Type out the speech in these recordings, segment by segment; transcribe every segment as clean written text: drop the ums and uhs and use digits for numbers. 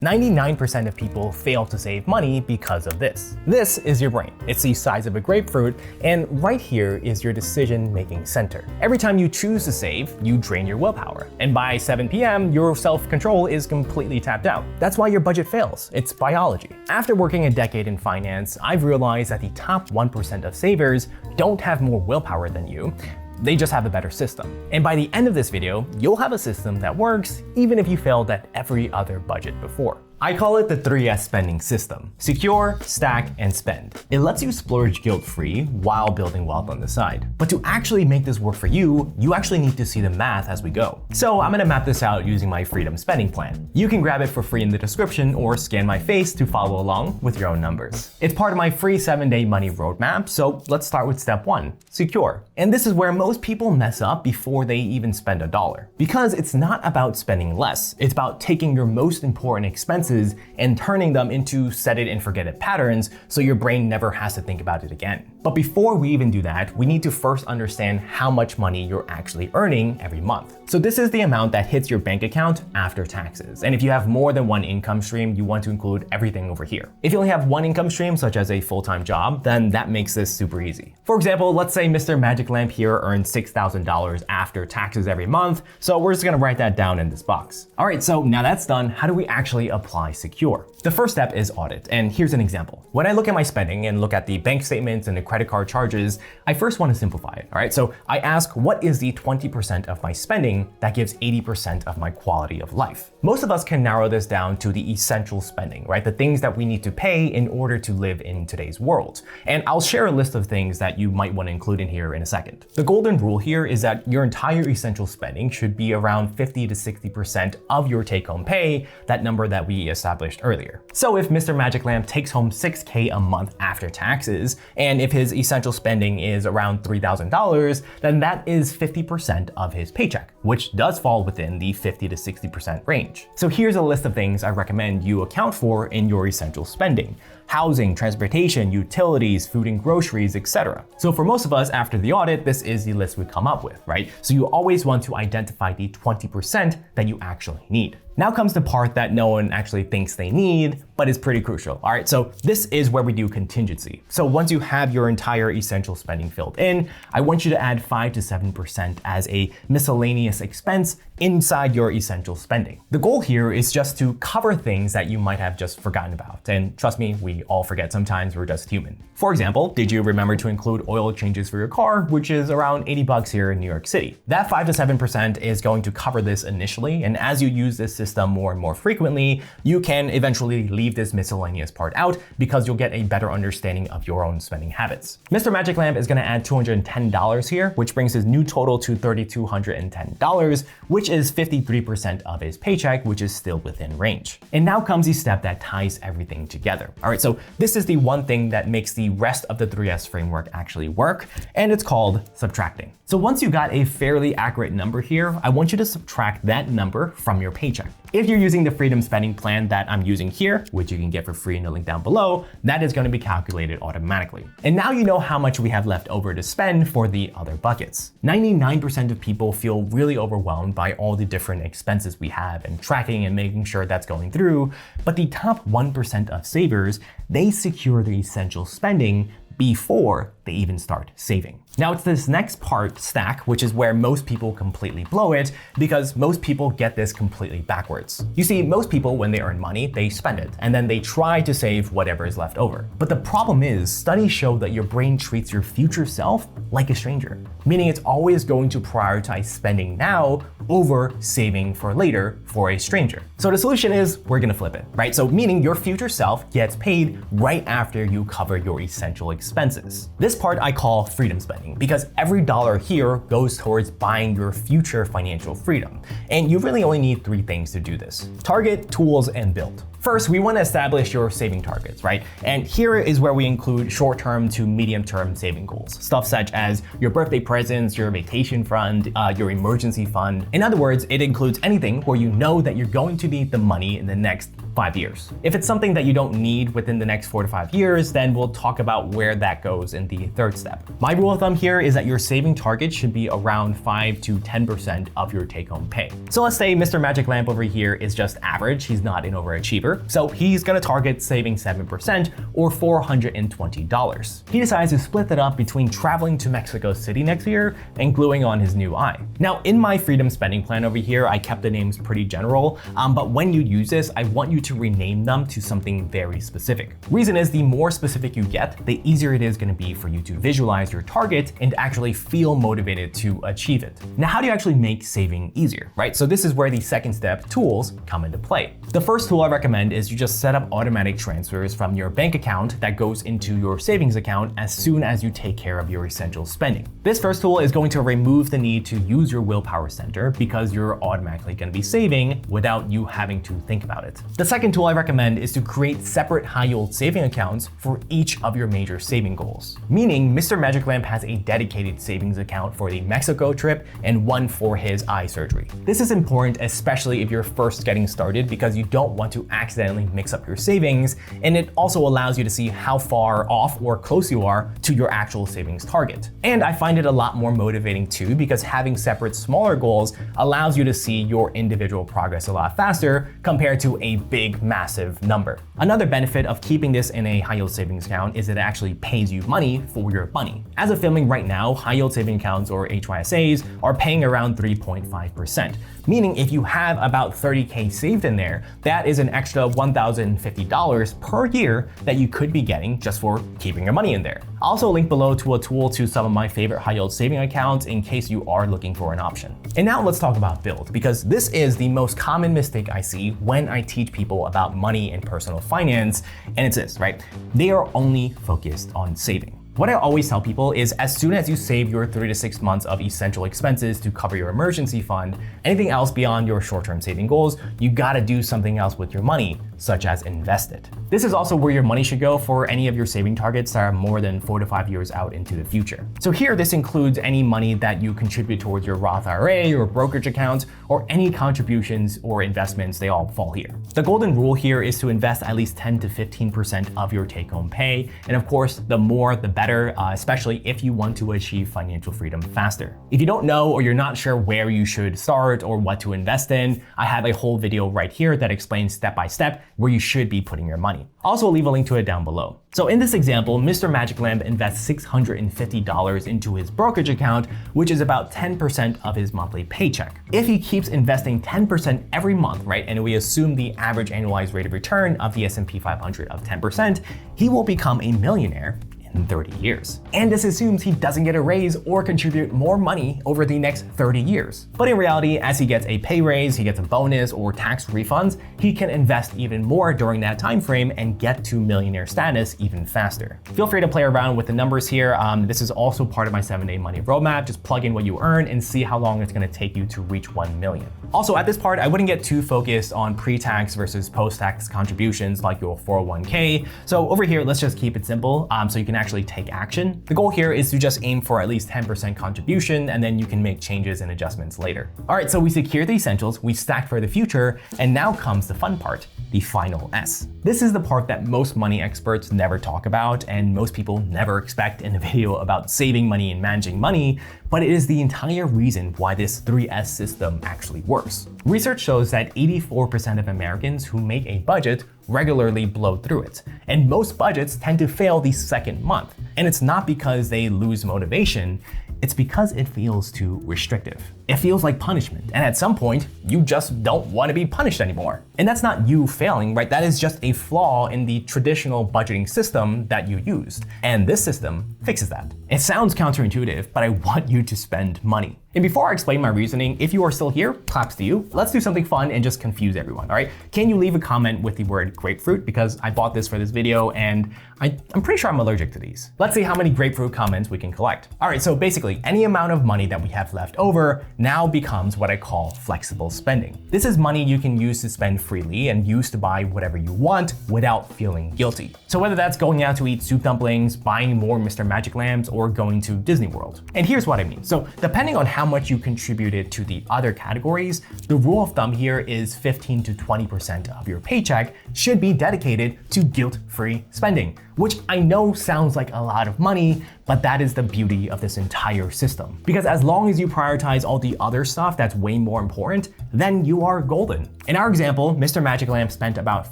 99% of people fail to save money because of this. This is your brain. It's the size of a grapefruit, and right here is your decision-making center. Every time you choose to save, you drain your willpower. And by 7 p.m., your self-control is completely tapped out. That's why your budget fails. It's biology. After working a decade in finance, I've realized that the top 1% of savers don't have more willpower than you. They just have a better system. And by the end of this video, you'll have a system that works even if you failed at every other budget before. I call it the 3S spending system: secure, stack, and spend. It lets you splurge guilt-free while building wealth on the side. But to actually make this work for you, you actually need to see the math as we go. So I'm gonna map this out using my Freedom Spending Plan. You can grab it for free in the description or scan my face to follow along with your own numbers. It's part of my free 7-day money roadmap, so let's start with step 1, secure. And this is where most people mess up before they even spend $1. Because it's not about spending less, it's about taking your most important expenses and turning them into set it and forget it patterns so your brain never has to think about it again. But before we even do that, we need to first understand how much money you're actually earning every month. So this is the amount that hits your bank account after taxes. And if you have more than one income stream, you want to include everything over here. If you only have one income stream, such as a full-time job, then that makes this super easy. For example, let's say Mr. Magic Lamp here earns $6,000 after taxes every month. So we're just gonna write that down in this box. All right, so now that's done, how do we actually apply secure? The first step is audit, and here's an example. When I look at my spending and look at the bank statements and the credit card charges, I first want to simplify it, all right? So I ask, what is the 20% of my spending that gives 80% of my quality of life? Most of us can narrow this down to the essential spending, right? The things that we need to pay in order to live in today's world. And I'll share a list of things that you might want to include in here in a second. The golden rule here is that your entire essential spending should be around 50 to 60% of your take-home pay, that number that we established earlier. So if Mr. Magic Lamp takes home $6K a month after taxes, and if his essential spending is around $3,000, then that is 50% of his paycheck, which does fall within the 50 to 60% range. So here's a list of things I recommend you account for in your essential spending: housing, transportation, utilities, food and groceries, etc. So for most of us after the audit, this is the list we come up with, right? So you always want to identify the 20% that you actually need. Now comes the part that no one actually thinks they need, but is pretty crucial. All right, so this is where we do contingency. So once you have your entire essential spending filled in, I want you to add 5 to 7% as a miscellaneous expense inside your essential spending. The goal here is just to cover things that you might have just forgotten about. And trust me, we all forget sometimes, we're just human. For example, did you remember to include oil changes for your car, which is around $80 here in New York City? That 5 to 7% is going to cover this initially, and as you use this system more and more frequently, you can eventually leave this miscellaneous part out because you'll get a better understanding of your own spending habits. Mr. Magic Lamp is gonna add $210 here, which brings his new total to $3,210, which is 53% of his paycheck, which is still within range. And now comes the step that ties everything together. All right, so this is the one thing that makes the rest of the 3S framework actually work, and it's called subtracting. So once you got a fairly accurate number here, I want you to subtract that number from your paycheck. If you're using the Freedom Spending Plan that I'm using here, which you can get for free in the link down below, that is going to be calculated automatically. And now you know how much we have left over to spend for the other buckets. 99% of people feel really overwhelmed by all the different expenses we have and tracking and making sure that's going through. But the top 1% of savers, they secure the essential spending before they even start saving. Now it's this next part, stack, which is where most people completely blow it because most people get this completely backwards. You see, most people, when they earn money, they spend it, and then they try to save whatever is left over. But the problem is, studies show that your brain treats your future self like a stranger, meaning it's always going to prioritize spending now over saving for later for a stranger. So the solution is, we're gonna flip it, right? So meaning your future self gets paid right after you cover your essential expenses. This part I call freedom spending because every dollar here goes towards buying your future financial freedom. And you really only need 3 things to do this: target, tools, and build. First, we want to establish your saving targets, right? And here is where we include short-term to medium-term saving goals. Stuff such as your birthday presents, your vacation fund, your emergency fund. In other words, it includes anything where you know that you're going to need the money in the next 5 years. If it's something that you don't need within the next 4 to 5 years, then we'll talk about where that goes in the third step. My rule of thumb here is that your saving target should be around 5 to 10% of your take-home pay. So let's say Mr. Magic Lamp over here is just average, he's not an overachiever, so he's gonna target saving 7% or $420. He decides to split that up between traveling to Mexico City next year and gluing on his new eye. Now, in my freedom spending plan over here, I kept the names pretty general, but when you use this, I want you to rename them to something very specific. Reason is, the more specific you get, the easier it is going to be for you to visualize your target and actually feel motivated to achieve it. Now, how do you actually make saving easier, right? So this is where the second step, tools, come into play. The first tool I recommend is you just set up automatic transfers from your bank account that goes into your savings account as soon as you take care of your essential spending. This first tool is going to remove the need to use your willpower center because you're automatically going to be saving without you having to think about it. The second tool I recommend is to create separate high-yield saving accounts for each of your major saving goals. Meaning, Mr. Magic Lamp has a dedicated savings account for the Mexico trip and one for his eye surgery. This is important, especially if you're first getting started, because you don't want to accidentally mix up your savings, and it also allows you to see how far off or close you are to your actual savings target. And I find it a lot more motivating too, because having separate smaller goals allows you to see your individual progress a lot faster compared to a big, massive number. Another benefit of keeping this in a high-yield savings account is it actually pays you money for your money. As of filming right now, high-yield saving accounts, or HYSAs, are paying around 3.5%. Meaning if you have about 30K saved in there, that is an extra $1,050 per year that you could be getting just for keeping your money in there. I'll also link below to a tool to some of my favorite high-yield saving accounts in case you are looking for an option. And now let's talk about build, because this is the most common mistake I see when I teach people about money and personal finance, and it's this, right? They are only focused on saving. What I always tell people is, as soon as you save your 3 to 6 months of essential expenses to cover your emergency fund, anything else beyond your short-term saving goals, you gotta do something else with your money, such as invest it. This is also where your money should go for any of your saving targets that are more than 4 to 5 years out into the future. So here, this includes any money that you contribute towards your Roth IRA or brokerage accounts, or any contributions or investments, they all fall here. The golden rule here is to invest at least 10 to 15% of your take-home pay. And of course, the more, the better, especially if you want to achieve financial freedom faster. If you don't know, or you're not sure where you should start or what to invest in, I have a whole video right here that explains step by step where you should be putting your money. Also, I'll leave a link to it down below. So in this example, Mr. Magic Lamp invests $650 into his brokerage account, which is about 10% of his monthly paycheck. If he keeps investing 10% every month, right, and we assume the average annualized rate of return of the S&P 500 of 10%, he will become a millionaire in 30 years. And this assumes he doesn't get a raise or contribute more money over the next 30 years. But in reality, as he gets a pay raise, he gets a bonus or tax refunds, he can invest even more during that time frame and get to millionaire status even faster. Feel free to play around with the numbers here. This is also part of my 7-day money roadmap. Just plug in what you earn and see how long it's gonna take you to reach 1 million. Also, at this part, I wouldn't get too focused on pre-tax versus post-tax contributions like your 401k. So over here, let's just keep it simple so you can actually take action. The goal here is to just aim for at least 10% contribution, and then you can make changes and adjustments later. All right, so we secure the essentials, we stacked for the future, and now comes the fun part, the final S. This is the part that most money experts never talk about, and most people never expect in a video about saving money and managing money, but it is the entire reason why this 3S system actually works. Research shows that 84% of Americans who make a budget regularly blow through it, and most budgets tend to fail the second month. And it's not because they lose motivation, it's because it feels too restrictive. It feels like punishment, and at some point, you just don't want to be punished anymore. And that's not you failing, right? That is just a flaw in the traditional budgeting system that you used. And this system fixes that. It sounds counterintuitive, but I want you to spend money. And before I explain my reasoning, if you are still here, claps to you. Let's do something fun and just confuse everyone, all right? Can you leave a comment with the word grapefruit? Because I bought this for this video and I'm pretty sure I'm allergic to these. Let's see how many grapefruit comments we can collect. All right, so basically any amount of money that we have left over now becomes what I call flexible spending. This is money you can use to spend freely and use to buy whatever you want without feeling guilty. So whether that's going out to eat soup dumplings, buying more Mr. Magic Lamps, or going to Disney World. And here's what I mean. So depending on how how much you contributed to the other categories, the rule of thumb here is 15 to 20% of your paycheck should be dedicated to guilt-free spending, which I know sounds like a lot of money, but that is the beauty of this entire system. Because as long as you prioritize all the other stuff that's way more important, then you are golden. In our example, Mr. Magic Lamp spent about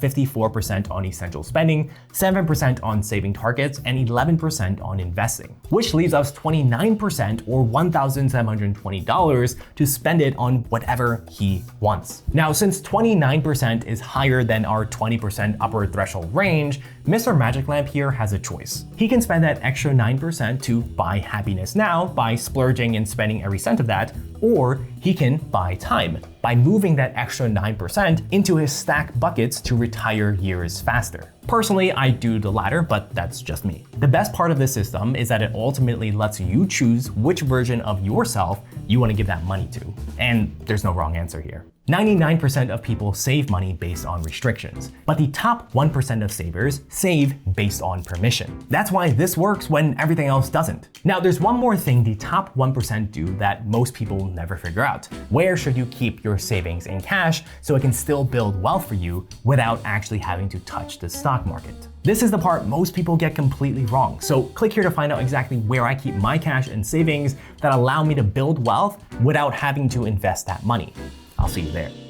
54% on essential spending, 7% on saving targets, and 11% on investing, which leaves us 29% or $1,720 to spend it on whatever he wants. Now, since 29% is higher than our 20% upper threshold range, Mr. Magic Lamp here has a choice. He can spend that extra 9% to buy happiness now by splurging and spending every cent of that, or he can buy time by moving that extra 9% into his stack buckets to retire years faster. Personally, I do the latter, but that's just me. The best part of this system is that it ultimately lets you choose which version of yourself you want to give that money to. And there's no wrong answer here. 99% of people save money based on restrictions, but the top 1% of savers save based on permission. That's why this works when everything else doesn't. Now, there's one more thing the top 1% do that most people never figure out. Where should you keep your savings in cash so it can still build wealth for you without actually having to touch the stock market? This is the part most people get completely wrong. So click here to find out exactly where I keep my cash and savings that allow me to build wealth without having to invest that money. I'll see you there.